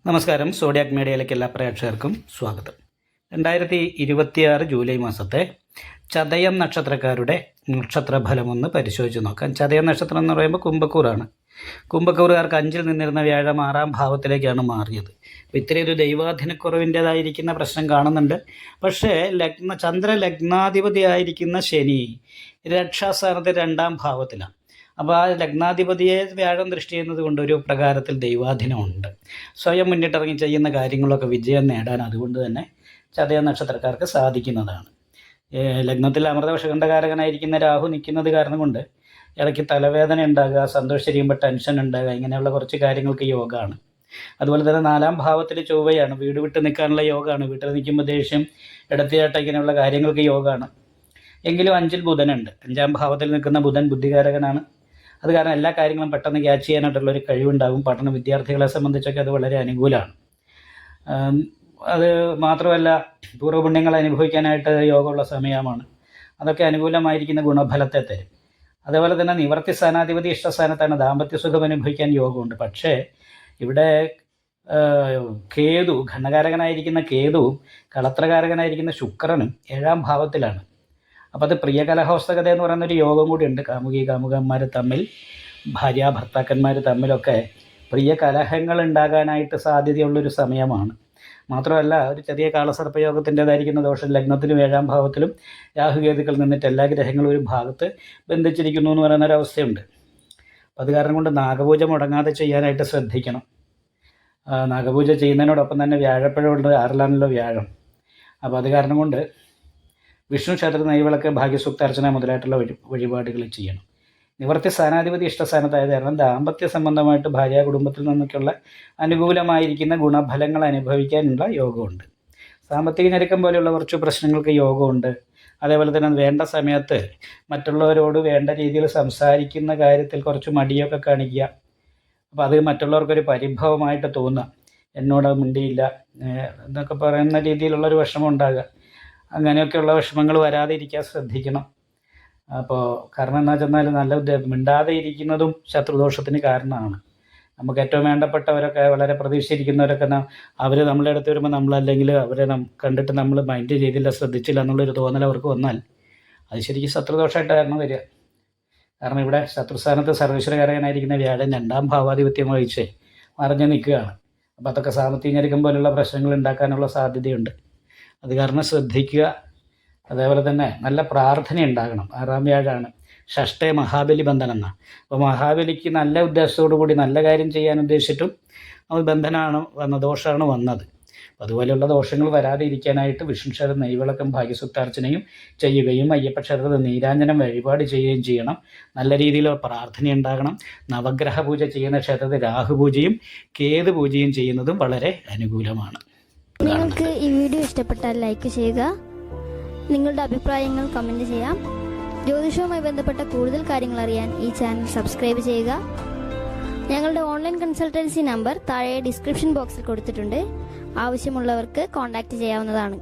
നമസ്കാരം. സോഡിയാക് മീഡിയയിലേക്ക് എല്ലാ പ്രേക്ഷകർക്കും സ്വാഗതം. 2026 ജൂലൈ മാസത്തെ ചതയം നക്ഷത്രക്കാരുടെ നക്ഷത്രഫലമൊന്ന് പരിശോധിച്ച് നോക്കാം. ചതയം നക്ഷത്രം എന്ന് പറയുമ്പോൾ കുംഭക്കൂറാണ്. കുംഭക്കൂറുകാർക്ക് 5-ൽ നിന്നിരുന്ന വ്യാഴം 6-ാം ഭാവത്തിലേക്കാണ് മാറിയത്. അപ്പോൾ ഇത്രയൊരു ദൈവാധീനക്കുറവിൻ്റേതായിരിക്കുന്ന പ്രശ്നം കാണുന്നുണ്ട്. പക്ഷേ ചന്ദ്രലഗ്നാധിപതി ആയിരിക്കുന്ന ശനി രക്ഷാസ്ഥാനത്ത് 2-ാം ഭാവത്തിലാണ്. അപ്പോൾ ആ ലഗ്നാധിപതിയെ വ്യാഴം ദൃഷ്ടി ചെയ്യുന്നത് കൊണ്ട് ഒരു പ്രകാരത്തിൽ ദൈവാധീനമുണ്ട്. സ്വയം മുന്നിട്ടിറങ്ങി ചെയ്യുന്ന കാര്യങ്ങളൊക്കെ വിജയം നേടാൻ അതുകൊണ്ട് തന്നെ ചതയ നക്ഷത്രക്കാർക്ക് സാധിക്കുന്നതാണ്. ലഗ്നത്തിൽ അമൃതവശകണ്ഠകാരകനായിരിക്കുന്ന രാഹു നിൽക്കുന്നത് കാരണം കൊണ്ട് ഇടയ്ക്ക് തലവേദന ഉണ്ടാകുക, സന്തോഷിച്ചിരിക്കുമ്പോൾ ടെൻഷൻ ഉണ്ടാകുക, ഇങ്ങനെയുള്ള കുറച്ച് കാര്യങ്ങൾക്ക് യോഗമാണ്. അതുപോലെ തന്നെ 4-ാം ഭാവത്തിൽ ചൊവ്വയാണ്. വീട് വിട്ട് നിൽക്കാനുള്ള യോഗമാണ്. വീട്ടിൽ നിൽക്കുമ്പോൾ ദേഷ്യം, ഇടത്തിയാട്ട, ഇങ്ങനെയുള്ള കാര്യങ്ങൾക്ക് യോഗമാണ്. എങ്കിലും 5-ൽ ബുധനുണ്ട്. 5-ാം ഭാവത്തിൽ നിൽക്കുന്ന ബുധൻ ബുദ്ധികാരകനാണ്. അത് കാരണം എല്ലാ കാര്യങ്ങളും പെട്ടെന്ന് ക്യാച്ച് ചെയ്യാനായിട്ടുള്ളൊരു കഴിവുണ്ടാകും. പഠന വിദ്യാർത്ഥികളെ സംബന്ധിച്ചൊക്കെ അത് വളരെ അനുകൂലമാണ്. അത് മാത്രമല്ല, പൂർവ്വപുണ്യങ്ങൾ അനുഭവിക്കാനായിട്ട് യോഗമുള്ള സമയമാണ്. അതൊക്കെ അനുകൂലമായിരിക്കുന്ന ഗുണഫലത്തെ തരും. അതേപോലെ തന്നെ നിവർത്തി സ്ഥാനാധിപതി ഇഷ്ടസ്ഥാനത്താണ്. ദാമ്പത്യ സുഖം അനുഭവിക്കാൻ യോഗമുണ്ട്. പക്ഷേ ഇവിടെ കേതു, ഘടകാരകനായിരിക്കുന്ന കേതുവും കളത്രകാരകനായിരിക്കുന്ന ശുക്രനും 7-ാം ഭാവത്തിലാണ്. അപ്പോൾ അത് പ്രിയകലഹോസ്തകത എന്ന് പറയുന്നൊരു യോഗം കൂടിയുണ്ട്. കാമുകന്മാർ തമ്മിൽ, ഭർത്താക്കന്മാർ തമ്മിലൊക്കെ പ്രിയ കലഹങ്ങൾ ഉണ്ടാകാനായിട്ട് സാധ്യതയുള്ളൊരു സമയമാണ്. മാത്രമല്ല, ഒരു ചെറിയ കാളസർപ്പയോഗത്തിൻ്റെതായിരിക്കുന്ന ദോഷം ലഗ്നത്തിലും 7-ാം ഭാവത്തിലും രാഹുകേതുക്കൾ നിന്നിട്ട് എല്ലാ ഗ്രഹങ്ങളും ഒരു ഭാഗത്ത് ബന്ധിച്ചിരിക്കുന്നു എന്ന് പറയുന്നൊരവസ്ഥയുണ്ട്. അപ്പോൾ അത് കാരണം കൊണ്ട് നാഗപൂജ മുടങ്ങാതെ ചെയ്യാനായിട്ട് ശ്രദ്ധിക്കണം. നാഗപൂജ ചെയ്യുന്നതിനോടൊപ്പം തന്നെ വ്യാഴപ്പഴമുണ്ട്. 6-ലാണല്ലോ വ്യാഴം. അപ്പോൾ അത് കാരണം കൊണ്ട് വിഷ്ണു ക്ഷേത്ര നെയ്വിളക്ക്, ഭാഗ്യസൂക്ത അർച്ചന മുതലായിട്ടുള്ള വഴിപാടുകൾ ചെയ്യണം. നിവർത്തി സ്ഥാനാധിപതി ഇഷ്ടസ്ഥാനത്തായത് കാരണം ദാമ്പത്യ സംബന്ധമായിട്ട് ഭാര്യ കുടുംബത്തിൽ നിന്നൊക്കെയുള്ള അനുകൂലമായിരിക്കുന്ന ഗുണഫലങ്ങൾ അനുഭവിക്കാനുള്ള യോഗമുണ്ട്. സാമ്പത്തിക ഞെരുക്കം പോലെയുള്ള കുറച്ച് പ്രശ്നങ്ങൾക്ക് യോഗമുണ്ട്. അതേപോലെ തന്നെ വേണ്ട സമയത്ത് മറ്റുള്ളവരോട് വേണ്ട രീതിയിൽ സംസാരിക്കുന്ന കാര്യത്തിൽ കുറച്ച് മടിയൊക്കെ കാണിക്കുക. അപ്പോൾ അത് മറ്റുള്ളവർക്കൊരു പരിഭവമായിട്ട് തോന്നുക. എന്നോട് മിണ്ടിയില്ല എന്നൊക്കെ പറയുന്ന രീതിയിലുള്ളൊരു വിഷമം ഉണ്ടാകുക. അങ്ങനെയൊക്കെയുള്ള വിഷമങ്ങൾ വരാതെ ഇരിക്കാൻ ശ്രദ്ധിക്കണം. അപ്പോൾ കാരണം എന്താ വെച്ചെന്നാൽ മിണ്ടാതെ ഇരിക്കുന്നതും ശത്രുദോഷത്തിന് കാരണമാണ്. നമുക്ക് ഏറ്റവും വേണ്ടപ്പെട്ടവരൊക്കെ, വളരെ പ്രതീക്ഷിച്ചിരിക്കുന്നവരൊക്കെ അവർ നമ്മളെ അടുത്ത് വരുമ്പോൾ നമ്മളല്ലെങ്കിൽ അവരെ കണ്ടിട്ട് നമ്മൾ മൈൻഡ് ചെയ്തില്ല, ശ്രദ്ധിച്ചില്ല എന്നുള്ളൊരു തോന്നൽ അവർക്ക് വന്നാൽ അത് ശരിക്കും ശത്രുദോഷമായിട്ടായിരുന്നു വരിക. കാരണം ഇവിടെ ശത്രുസ്ഥാനത്ത് സർവീശ്വരകാരകനായിരിക്കുന്ന വ്യാഴൻ 2-ാം ഭാവാധിപത്യം വഹിച്ച് മറിഞ്ഞ് നിൽക്കുകയാണ്. അപ്പോൾ അതൊക്കെ സാമ്പത്തിക ഞെരുക്കം പോലുള്ള പ്രശ്നങ്ങൾ ഉണ്ടാക്കാനുള്ള സാധ്യതയുണ്ട്. അത് കാരണം ശ്രദ്ധിക്കുക. അതേപോലെ തന്നെ നല്ല പ്രാർത്ഥന ഉണ്ടാകണം. 6-ാം വ്യാഴമാണ്. ഷഷ്ടേ മഹാബലി ബന്ധനം എന്നാണ്. അപ്പോൾ മഹാബലിക്ക് നല്ല ഉദ്ദേശത്തോടു കൂടി നല്ല കാര്യം ചെയ്യാൻ ഉദ്ദേശിച്ചിട്ടും അത് ബന്ധനമാണ് ദോഷമാണ് വന്നത്. അതുപോലെയുള്ള ദോഷങ്ങൾ വരാതെ ഇരിക്കാനായിട്ട് വിഷ്ണു ക്ഷേത്ര നെയ്വിളക്കം, ഭാഗ്യസൂക്താർച്ചനയും ചെയ്യുകയും അയ്യപ്പ ക്ഷേത്രത്തിൽ നീരാഞ്ജനം വഴിപാട് ചെയ്യുകയും ചെയ്യണം. നല്ല രീതിയിൽ പ്രാർത്ഥന ഉണ്ടാകണം. നവഗ്രഹ പൂജ ചെയ്യുന്ന ക്ഷേത്രത്തിൽ രാഹുപൂജയും കേതു പൂജയും ചെയ്യുന്നതും വളരെ അനുകൂലമാണ്. നിങ്ങൾക്ക് ഈ വീഡിയോ ഇഷ്ടപ്പെട്ടാൽ ലൈക്ക് ചെയ്യുക. നിങ്ങളുടെ അഭിപ്രായങ്ങൾ കമന്റ് ചെയ്യാം. ജ്യോതിഷവുമായി ബന്ധപ്പെട്ട കൂടുതൽ കാര്യങ്ങൾ അറിയാൻ ഈ ചാനൽ സബ്സ്ക്രൈബ് ചെയ്യുക. ഞങ്ങളുടെ ഓൺലൈൻ കൺസൾട്ടൻസി നമ്പർ താഴെ ഡിസ്ക്രിപ്ഷൻ ബോക്സിൽ കൊടുത്തിട്ടുണ്ട്. ആവശ്യമുള്ളവർക്ക് കോൺടാക്റ്റ് ചെയ്യാവുന്നതാണ്.